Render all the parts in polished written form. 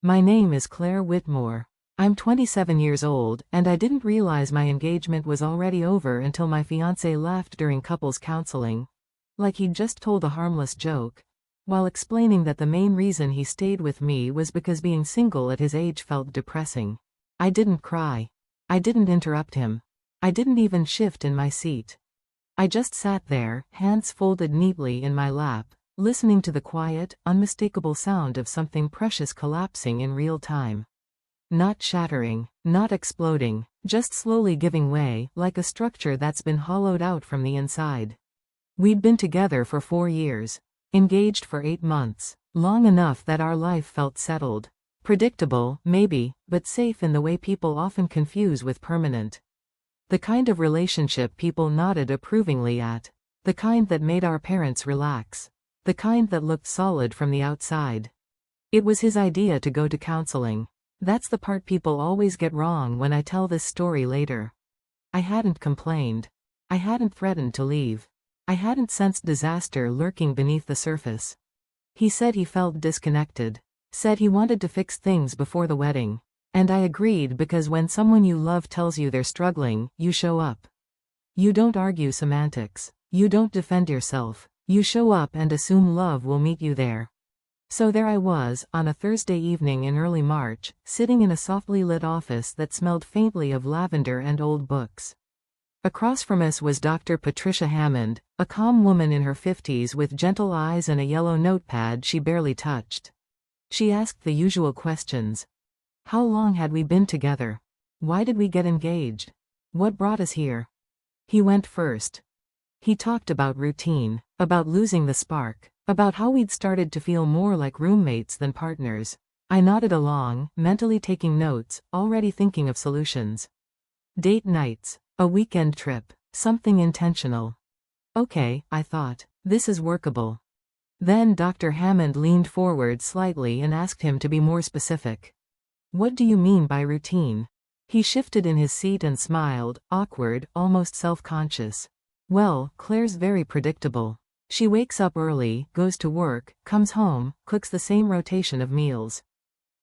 My name is Claire Whitmore. I'm 27 years old, and I didn't realize my engagement was already over until my fiancé laughed during couples counseling. Like he'd just told a harmless joke. While explaining that the main reason he stayed with me was because being single at his age felt depressing. I didn't cry. I didn't interrupt him. I didn't even shift in my seat. I just sat there, hands folded neatly in my lap, listening to the quiet, unmistakable sound of something precious collapsing in real time. Not shattering, not exploding, just slowly giving way, like a structure that's been hollowed out from the inside. We'd been together for 4 years. Engaged for 8 months. Long enough that our life felt settled. Predictable, maybe, but safe in the way people often confuse with permanent. The kind of relationship people nodded approvingly at. The kind that made our parents relax. The kind that looked solid from the outside. It was his idea to go to counseling. That's the part people always get wrong when I tell this story later. I hadn't complained. I hadn't threatened to leave. I hadn't sensed disaster lurking beneath the surface. He said he felt disconnected. Said he wanted to fix things before the wedding. And I agreed because when someone you love tells you they're struggling, you show up. You don't argue semantics. You don't defend yourself. You show up and assume love will meet you there. So there I was, on a Thursday evening in early March, sitting in a softly lit office that smelled faintly of lavender and old books. Across from us was Dr. Patricia Hammond, a calm woman in her 50s with gentle eyes and a yellow notepad she barely touched. She asked the usual questions. How long had we been together? Why did we get engaged? What brought us here? He went first. He talked about routine, about losing the spark, about how we'd started to feel more like roommates than partners. I nodded along, mentally taking notes, already thinking of solutions. Date nights, a weekend trip, something intentional. Okay, I thought, this is workable. Then Dr. Hammond leaned forward slightly and asked him to be more specific. What do you mean by routine? He shifted in his seat and smiled, awkward, almost self-conscious. Well, Claire's very predictable. She wakes up early, goes to work, comes home, cooks the same rotation of meals.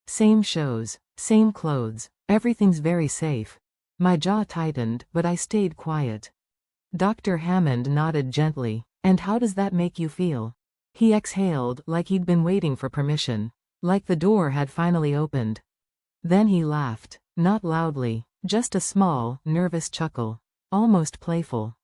Same shows, same clothes, everything's very safe. My jaw tightened, but I stayed quiet. Dr. Hammond nodded gently. And how does that make you feel? He exhaled, like he'd been waiting for permission. Like the door had finally opened. Then he laughed. Not loudly, just a small, nervous chuckle. Almost playful.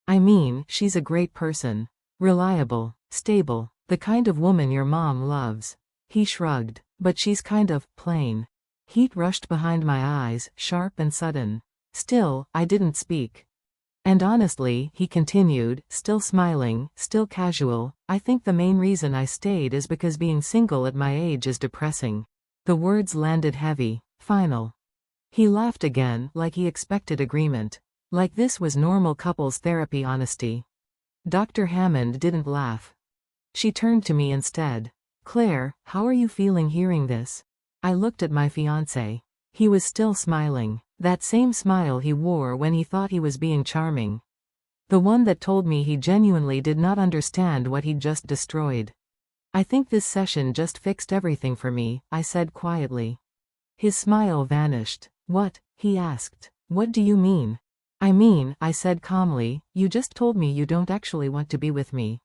I mean, she's a great person. Reliable, stable, the kind of woman your mom loves. He shrugged. But she's kind of plain. Heat rushed behind my eyes, sharp and sudden. Still, I didn't speak. And honestly, he continued, still smiling, still casual, I think the main reason I stayed is because being single at my age is depressing. The words landed heavy, final. He laughed again, like he expected agreement. Like this was normal couples therapy honesty. Dr. Hammond didn't laugh. She turned to me instead. Claire, how are you feeling hearing this? I looked at my fiancé. He was still smiling. That same smile he wore when he thought he was being charming. The one that told me he genuinely did not understand what he'd just destroyed. I think this session just fixed everything for me, I said quietly. His smile vanished. What? He asked. What do you mean? I mean, I said calmly, you just told me you don't actually want to be with me.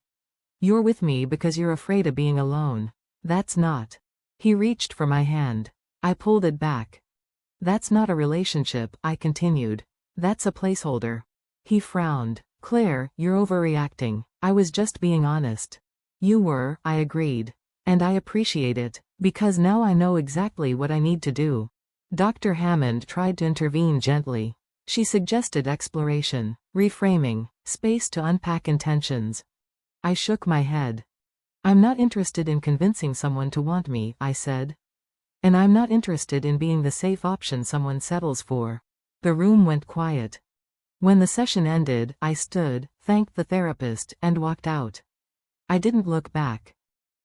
You're with me because you're afraid of being alone. That's not. He reached for my hand. I pulled it back. That's not a relationship, I continued. That's a placeholder. He frowned. Claire, you're overreacting. I was just being honest. You were, I agreed. And I appreciate it, because now I know exactly what I need to do. Dr. Hammond tried to intervene gently. She suggested exploration, reframing, space to unpack intentions. I shook my head. I'm not interested in convincing someone to want me, I said. And I'm not interested in being the safe option someone settles for. The room went quiet. When the session ended, I stood, thanked the therapist, and walked out. I didn't look back.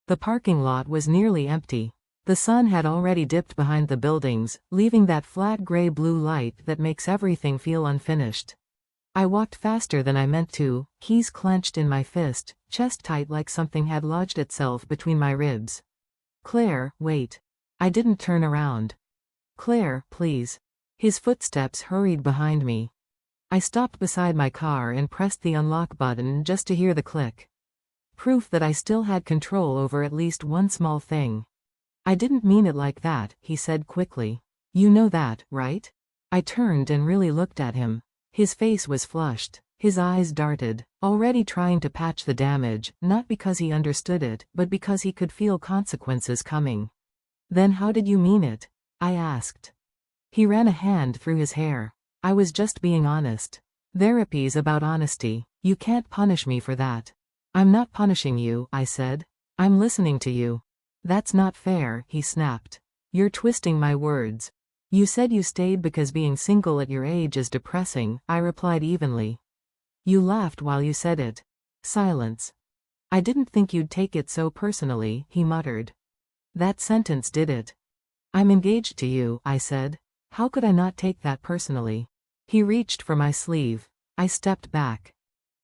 The parking lot was nearly empty. The sun had already dipped behind the buildings, leaving that flat gray-blue light that makes everything feel unfinished. I walked faster than I meant to, keys clenched in my fist, chest tight like something had lodged itself between my ribs. Claire, wait. I didn't turn around. Claire, please. His footsteps hurried behind me. I stopped beside my car and pressed the unlock button just to hear the click. Proof that I still had control over at least one small thing. I didn't mean it like that, he said quickly. You know that, right? I turned and really looked at him. His face was flushed. His eyes darted, already trying to patch the damage, not because he understood it, but because he could feel consequences coming. Then how did you mean it? I asked. He ran a hand through his hair. I was just being honest. Therapy's about honesty. You can't punish me for that. I'm not punishing you, I said. I'm listening to you. That's not fair, he snapped. You're twisting my words. You said you stayed because being single at your age is depressing, I replied evenly. You laughed while you said it. Silence. I didn't think you'd take it so personally, he muttered. That sentence did it. I'm engaged to you, I said. How could I not take that personally? He reached for my sleeve. I stepped back.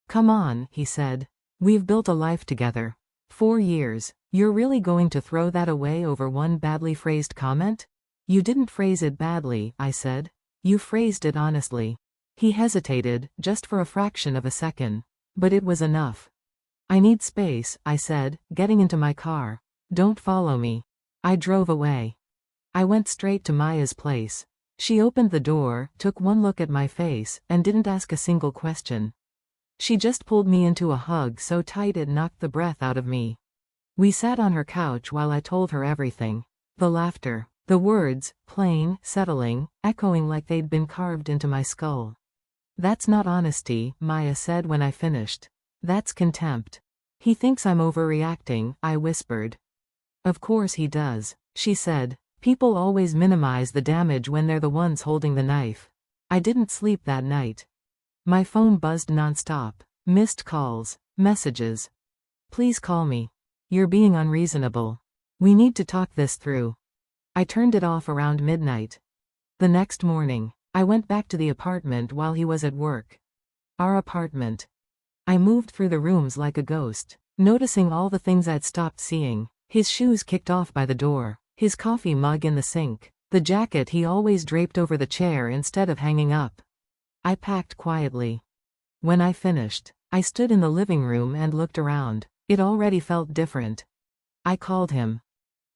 Come on, he said. We've built a life together. 4 years. You're really going to throw that away over one badly phrased comment? You didn't phrase it badly, I said. You phrased it honestly. He hesitated, just for a fraction of a second. But it was enough. I need space, I said, getting into my car. Don't follow me. I drove away. I went straight to Maya's place. She opened the door, took one look at my face, and didn't ask a single question. She just pulled me into a hug so tight it knocked the breath out of me. We sat on her couch while I told her everything. The laughter, the words, plain, settling, echoing like they'd been carved into my skull. That's not honesty, Maya said when I finished. That's contempt. He thinks I'm overreacting, I whispered. Of course he does, she said. People always minimize the damage when they're the ones holding the knife. I didn't sleep that night. My phone buzzed nonstop. Missed calls, messages. Please call me. You're being unreasonable. We need to talk this through. I turned it off around midnight. The next morning, I went back to the apartment while he was at work. Our apartment. I moved through the rooms like a ghost, noticing all the things I'd stopped seeing. His shoes kicked off by the door, his coffee mug in the sink, the jacket he always draped over the chair instead of hanging up. I packed quietly. When I finished, I stood in the living room and looked around. It already felt different. I called him.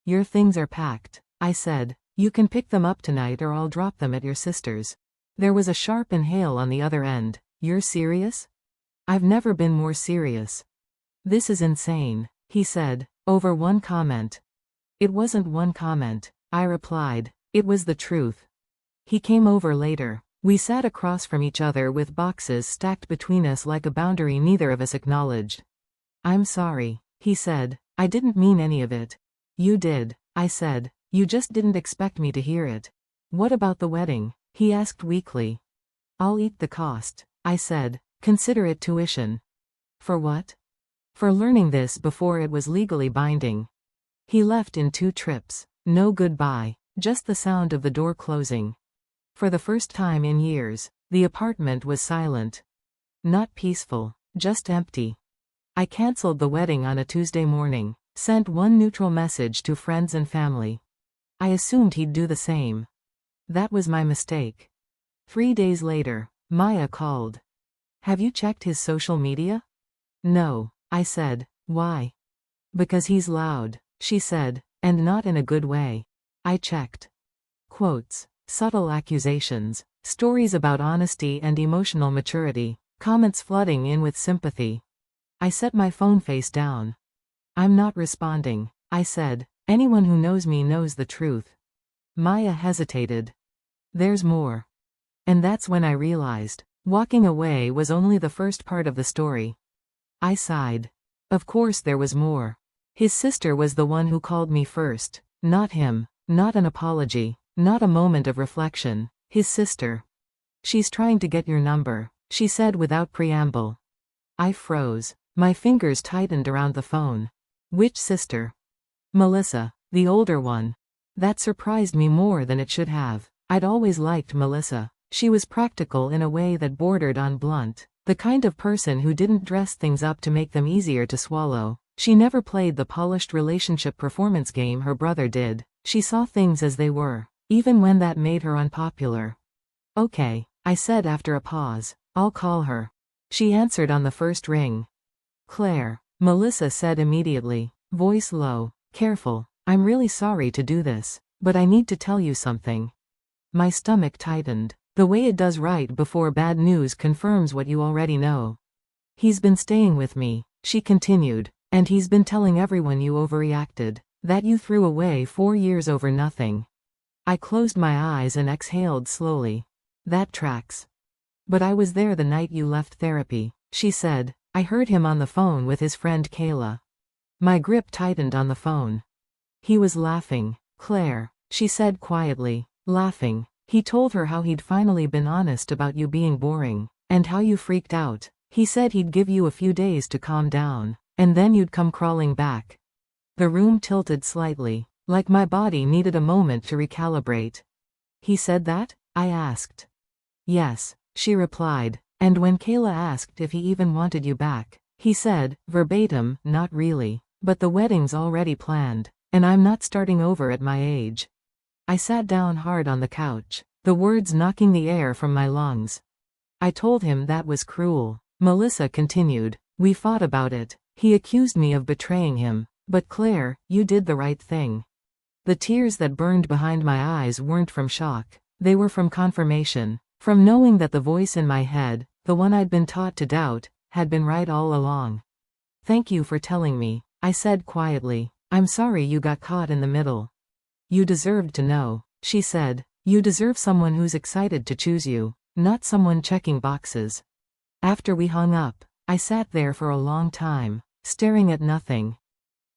Your things are packed, I said. You can pick them up tonight or I'll drop them at your sister's. There was a sharp inhale on the other end. You're serious? I've never been more serious. This is insane, he said, over one comment. It wasn't one comment, I replied. It was the truth. He came over later. We sat across from each other with boxes stacked between us like a boundary neither of us acknowledged. I'm sorry, he said. I didn't mean any of it. You did, I said. You just didn't expect me to hear it. What about the wedding? He asked weakly. I'll eat the cost, I said. Consider it tuition. For what? For learning this before it was legally binding. He left in 2 trips. No goodbye, just the sound of the door closing. For the first time in years, the apartment was silent. Not peaceful, just empty. I canceled the wedding on a Tuesday morning, sent one neutral message to friends and family. I assumed he'd do the same. That was my mistake. 3 days later, Maya called. Have you checked his social media? No, I said. Why? Because he's loud, she said, and not in a good way. I checked. Quotes, subtle accusations, stories about honesty and emotional maturity, comments flooding in with sympathy. I set my phone face down. I'm not responding, I said. Anyone who knows me knows the truth. Maya hesitated. There's more. And that's when I realized, walking away was only the first part of the story. I sighed. Of course there was more. His sister was the one who called me first, not him, not an apology, not a moment of reflection. His sister. She's trying to get your number, she said without preamble. I froze. My fingers tightened around the phone. Which sister? Melissa, the older one. That surprised me more than it should have. I'd always liked Melissa. She was practical in a way that bordered on blunt. The kind of person who didn't dress things up to make them easier to swallow. She never played the polished relationship performance game her brother did. She saw things as they were, even when that made her unpopular. Okay, I said after a pause. I'll call her. She answered on the first ring. Claire, Melissa said immediately, voice low. Careful, I'm really sorry to do this, but I need to tell you something. My stomach tightened. The way it does right before bad news confirms what you already know. He's been staying with me, she continued, and he's been telling everyone you overreacted, that you threw away 4 years over nothing. I closed my eyes and exhaled slowly. That tracks. But I was there the night you left therapy, she said. I heard him on the phone with his friend Kayla. My grip tightened on the phone. He was laughing. Claire, she said quietly, laughing. He told her how he'd finally been honest about you being boring, and how you freaked out. He said he'd give you a few days to calm down, and then you'd come crawling back. The room tilted slightly, like my body needed a moment to recalibrate. He said that? I asked. Yes, she replied, and when Kayla asked if he even wanted you back, he said, verbatim, not really, but the wedding's already planned, and I'm not starting over at my age. I sat down hard on the couch, the words knocking the air from my lungs. I told him that was cruel. Melissa continued. We fought about it. He accused me of betraying him, but Claire, you did the right thing. The tears that burned behind my eyes weren't from shock. They were from confirmation, from knowing that the voice in my head, the one I'd been taught to doubt, had been right all along. Thank you for telling me, I said quietly. I'm sorry you got caught in the middle. You deserved to know, she said. You deserve someone who's excited to choose you, not someone checking boxes. After we hung up, I sat there for a long time, staring at nothing.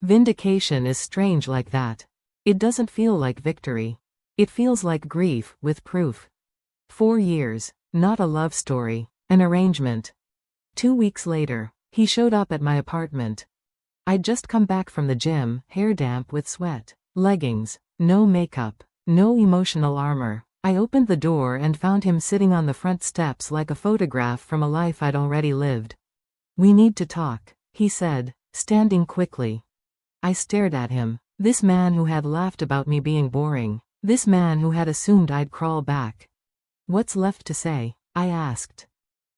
Vindication is strange like that. It doesn't feel like victory. It feels like grief, with proof. 4 years, not a love story, an arrangement. 2 weeks later, he showed up at my apartment. I'd just come back from the gym, hair damp with sweat, leggings, no makeup, no emotional armor. I opened the door and found him sitting on the front steps like a photograph from a life I'd already lived. We need to talk, he said, standing quickly. I stared at him. This man who had laughed about me being boring. This man who had assumed I'd crawl back. What's left to say? I asked.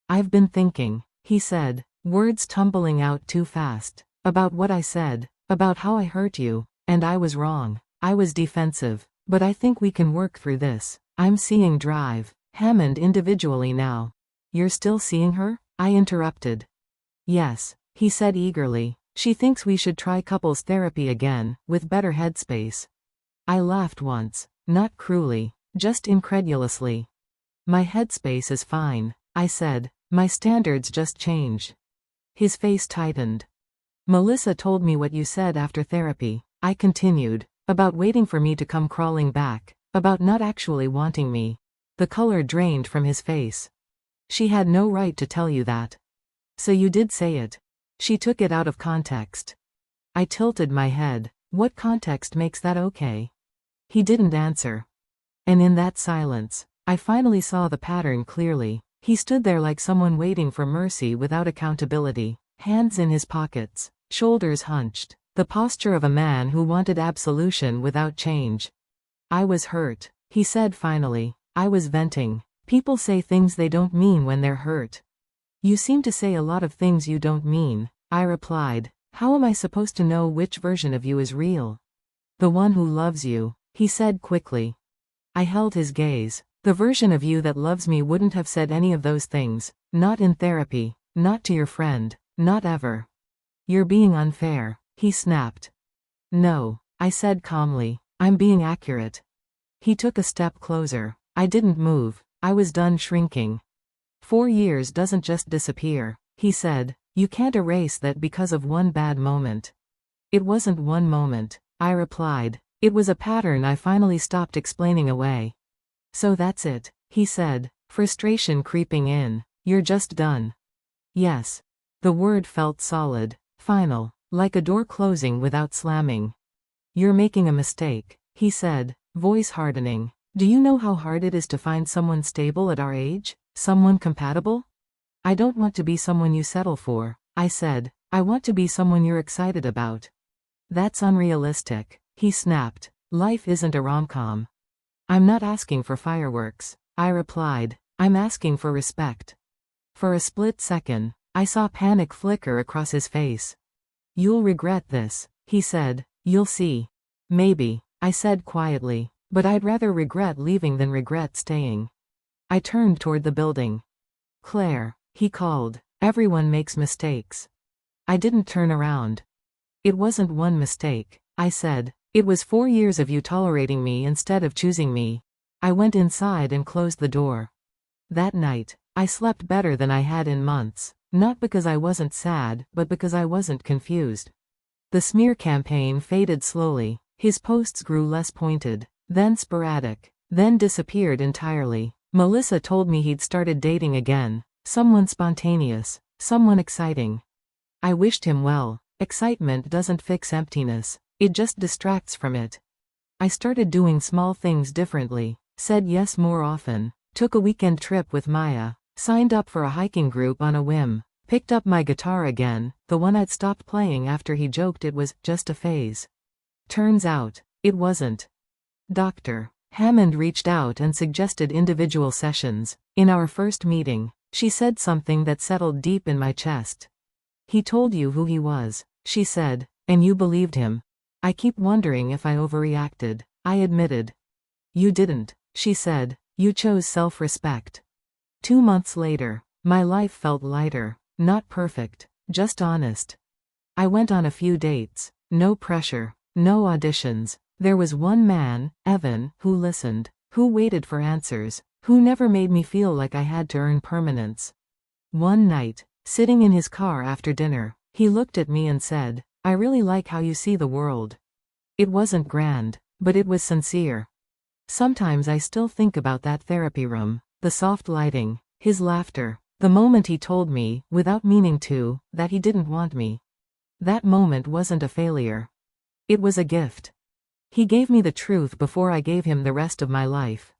I've been thinking, he said, words tumbling out too fast. About what I said, about how I hurt you, and I was wrong. I was defensive, but I think we can work through this. I'm seeing Drive, Hammond individually now. You're still seeing her? I interrupted. Yes, he said eagerly. She thinks we should try couples therapy again, with better headspace. I laughed once, not cruelly, just incredulously. My headspace is fine, I said. My standards just changed. His face tightened. Melissa told me what you said after therapy, I continued, about waiting for me to come crawling back, about not actually wanting me. The color drained from his face. She had no right to tell you that. So you did say it. She took it out of context. I tilted my head. What context makes that okay? He didn't answer. And in that silence, I finally saw the pattern clearly. He stood there like someone waiting for mercy without accountability, hands in his pockets, shoulders hunched, the posture of a man who wanted absolution without change. I was hurt, he said finally. I was venting. People say things they don't mean when they're hurt. You seem to say a lot of things you don't mean, I replied. How am I supposed to know which version of you is real? The one who loves you, he said quickly. I held his gaze. The version of you that loves me wouldn't have said any of those things, not in therapy, not to your friend, not ever. You're being unfair, he snapped. No, I said calmly, I'm being accurate. He took a step closer. I didn't move. I was done shrinking. 4 years doesn't just disappear, he said. You can't erase that because of one bad moment. It wasn't one moment, I replied. It was a pattern I finally stopped explaining away. So that's it, he said, frustration creeping in. You're just done. Yes. The word felt solid, final, like a door closing without slamming. You're making a mistake, he said, voice hardening. Do you know how hard it is to find someone stable at our age? Someone compatible? I don't want to be someone you settle for, I said. I want to be someone you're excited about. That's unrealistic, he snapped, Life isn't a rom-com. I'm not asking for fireworks, I replied. I'm asking for respect. For a split second, I saw panic flicker across his face. You'll regret this, he said. You'll see. Maybe, I said quietly, but I'd rather regret leaving than regret staying. I turned toward the building. Claire, he called. Everyone makes mistakes. I didn't turn around. It wasn't one mistake, I said. It was 4 years of you tolerating me instead of choosing me. I went inside and closed the door. That night, I slept better than I had in months, not because I wasn't sad, but because I wasn't confused. The smear campaign faded slowly. His posts grew less pointed, then sporadic, then disappeared entirely. Melissa told me he'd started dating again, someone spontaneous, someone exciting. I wished him well. Excitement doesn't fix emptiness, it just distracts from it. I started doing small things differently, said yes more often, took a weekend trip with Maya, signed up for a hiking group on a whim, picked up my guitar again, the one I'd stopped playing after he joked it was just a phase. Turns out, it wasn't. Dr. Hammond reached out and suggested individual sessions. In our first meeting, she said something that settled deep in my chest. He told you who he was, she said, and you believed him. I keep wondering if I overreacted, I admitted. You didn't, she said, you chose self-respect. 2 months later, my life felt lighter, not perfect, just honest. I went on a few dates, no pressure, no auditions. There was one man, Evan, who listened, who waited for answers, who never made me feel like I had to earn permanence. One night, sitting in his car after dinner, he looked at me and said, I really like how you see the world. It wasn't grand, but it was sincere. Sometimes I still think about that therapy room, the soft lighting, his laughter, the moment he told me, without meaning to, that he didn't want me. That moment wasn't a failure. It was a gift. He gave me the truth before I gave him the rest of my life.